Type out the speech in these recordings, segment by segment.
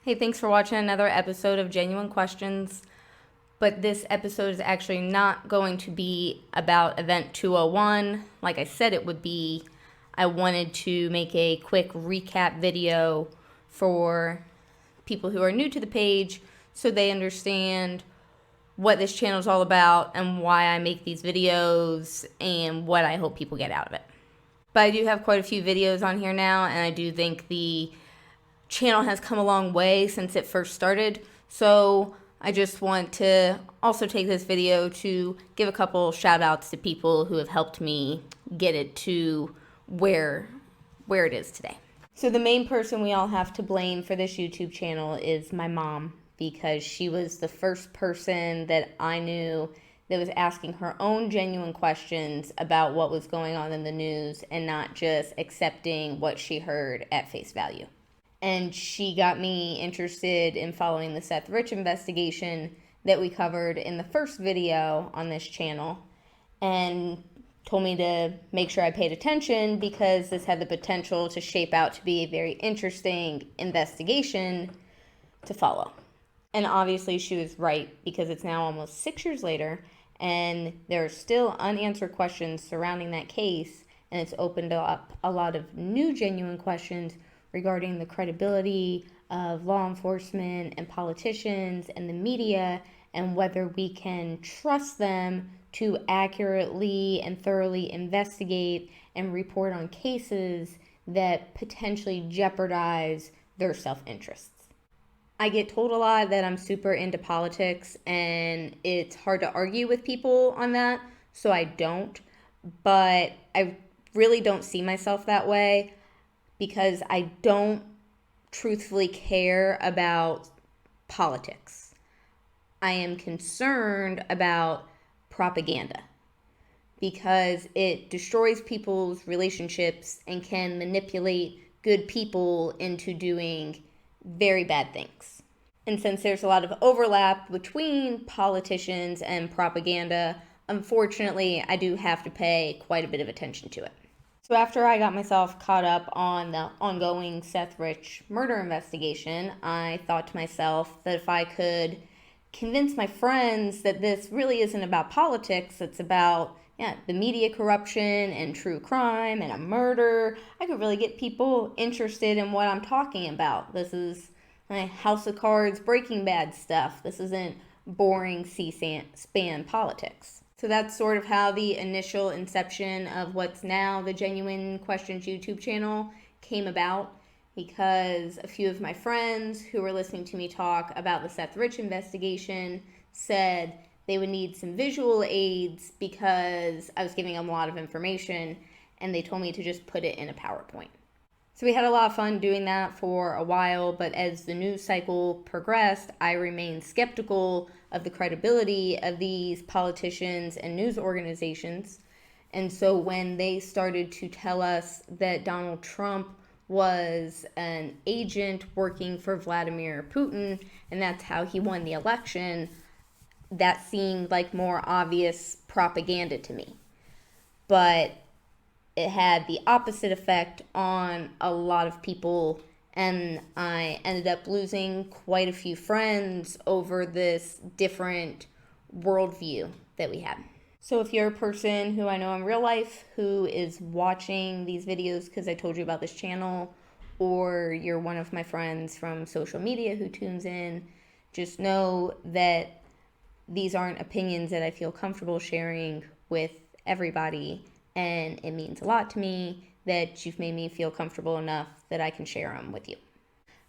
Hey, thanks for watching another episode of Genuine Questions. But this episode is actually not going to be about Event 201. Like I said it would be. I wanted to make a quick recap video for people who are new to the page so they understand what this channel is all about and why I make these videos and what I hope people get out of it. But I do have quite a few videos on here now, and I do think the channel has come a long way since it first started. So I just want to also take this video to give a couple shout outs to people who have helped me get it to where it is today. So the main person we all have to blame for this YouTube channel is my mom, because she was the first person that I knew that was asking her own genuine questions about what was going on in the news and not just accepting what she heard at face value. And she got me interested in following the Seth Rich investigation that we covered in the first video on this channel, and told me to make sure I paid attention because this had the potential to shape out to be a very interesting investigation to follow. And obviously she was right, because it's now almost 6 years later and there are still unanswered questions surrounding that case, and it's opened up a lot of new genuine questions regarding the credibility of law enforcement and politicians and the media, and whether we can trust them to accurately and thoroughly investigate and report on cases that potentially jeopardize their self-interests. I get told a lot that I'm super into politics, and it's hard to argue with people on that, so I don't. But I really don't see myself that way, because I don't truthfully care about politics. I am concerned about propaganda, because it destroys people's relationships and can manipulate good people into doing very bad things. And since there's a lot of overlap between politicians and propaganda, unfortunately, I do have to pay quite a bit of attention to it. So after I got myself caught up on the ongoing Seth Rich murder investigation, I thought to myself that if I could convince my friends that this really isn't about politics, it's about the media corruption and true crime and a murder, I could really get people interested in what I'm talking about. This is House of Cards, Breaking Bad stuff. This isn't boring C-SPAN politics. So that's sort of how the initial inception of what's now the Genuine Questions YouTube channel came about, because a few of my friends who were listening to me talk about the Seth Rich investigation said they would need some visual aids because I was giving them a lot of information, and they told me to just put it in a PowerPoint. So we had a lot of fun doing that for a while, but as the news cycle progressed, I remained skeptical of the credibility of these politicians and news organizations. And so when they started to tell us that Donald Trump was an agent working for Vladimir Putin, and that's how he won the election, that seemed like more obvious propaganda to me. But it had the opposite effect on a lot of people, and I ended up losing quite a few friends over this different worldview that we had. So if you're a person who I know in real life who is watching these videos because I told you about this channel, or you're one of my friends from social media who tunes in, just know that these aren't opinions that I feel comfortable sharing with everybody, and it means a lot to me that you've made me feel comfortable enough that I can share them with you.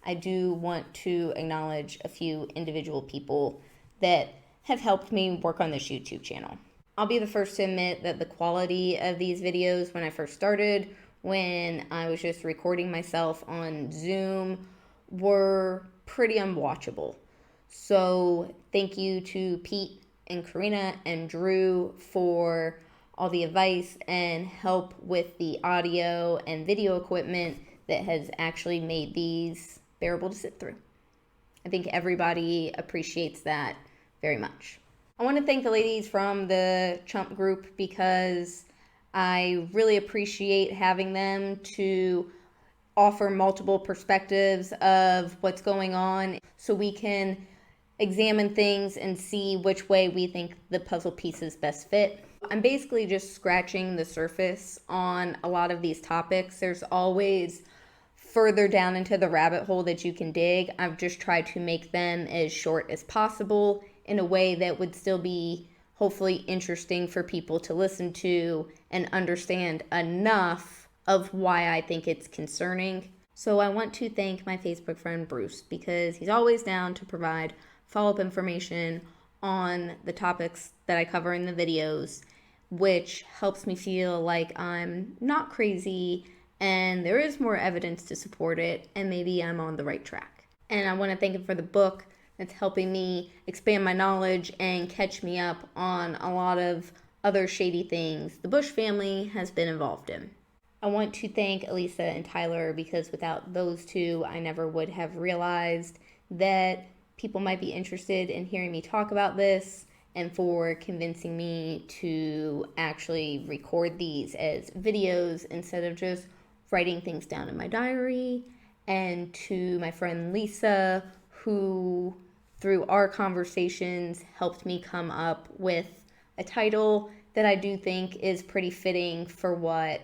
I do want to acknowledge a few individual people that have helped me work on this YouTube channel. I'll be the first to admit that the quality of these videos when I first started, when I was just recording myself on Zoom, were pretty unwatchable. So thank you to Pete and Karina and Drew for all the advice and help with the audio and video equipment that has actually made these bearable to sit through. I think everybody appreciates that very much. I want to thank the ladies from the Chump group, because I really appreciate having them to offer multiple perspectives of what's going on so we can examine things and see which way we think the puzzle pieces best fit. I'm basically just scratching the surface on a lot of these topics. There's always further down into the rabbit hole that you can dig. I've just tried to make them as short as possible in a way that would still be hopefully interesting for people to listen to and understand enough of why I think it's concerning. So I want to thank my Facebook friend Bruce because he's always down to provide follow-up information on the topics that I cover in the videos, which helps me feel like I'm not crazy and there is more evidence to support it and maybe I'm on the right track. And I want to thank him for the book that's helping me expand my knowledge and catch me up on a lot of other shady things the Bush family has been involved in. I want to thank Elisa and Tyler because without those two, I never would have realized that people might be interested in hearing me talk about this and for convincing me to actually record these as videos instead of just writing things down in my diary. And to my friend Lisa, who through our conversations helped me come up with a title that I do think is pretty fitting for what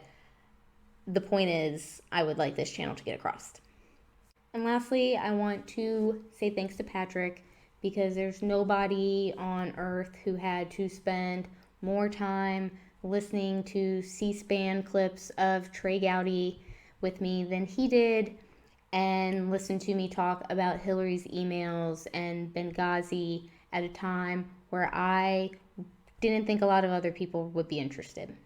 the point is I would like this channel to get across. And lastly, I want to say thanks to Patrick because there's nobody on earth who had to spend more time listening to C-SPAN clips of Trey Gowdy with me than he did and listen to me talk about Hillary's emails and Benghazi at a time where I didn't think a lot of other people would be interested.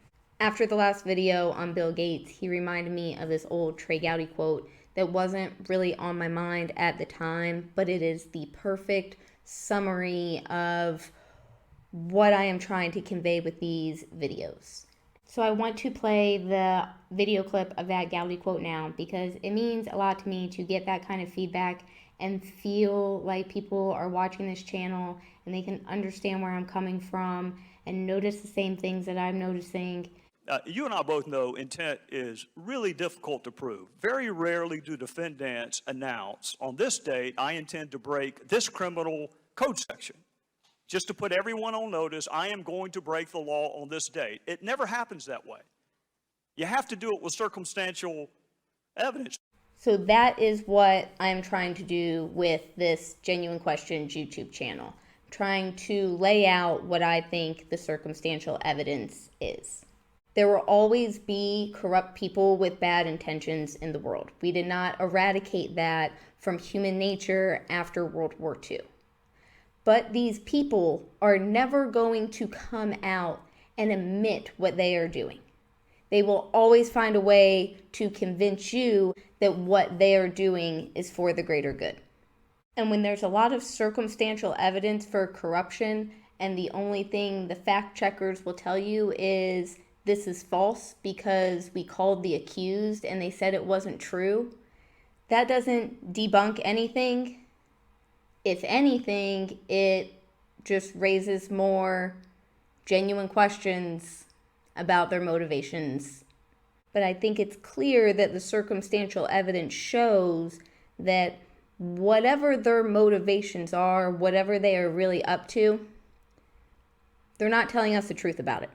After the last video on Bill Gates, he reminded me of this old Trey Gowdy quote that wasn't really on my mind at the time, but it is the perfect summary of what I am trying to convey with these videos. So I want to play the video clip of that Gowdy quote now because it means a lot to me to get that kind of feedback and feel like people are watching this channel and they can understand where I'm coming from and notice the same things that I'm noticing. You and I both know intent is really difficult to prove. Very rarely do defendants announce, on this date, I intend to break this criminal code section. Just to put everyone on notice, I am going to break the law on this date. It never happens that way. You have to do it with circumstantial evidence. So that is what I'm trying to do with this Genuine Questions YouTube channel. I'm trying to lay out what I think the circumstantial evidence is. There will always be corrupt people with bad intentions in the world. We did not eradicate that from human nature after World War II. But these people are never going to come out and admit what they are doing. They will always find a way to convince you that what they are doing is for the greater good. And when there's a lot of circumstantial evidence for corruption, and the only thing the fact checkers will tell you is this is false because we called the accused and they said it wasn't true, that doesn't debunk anything. If anything, it just raises more genuine questions about their motivations. But I think it's clear that the circumstantial evidence shows that whatever their motivations are, whatever they are really up to, they're not telling us the truth about it.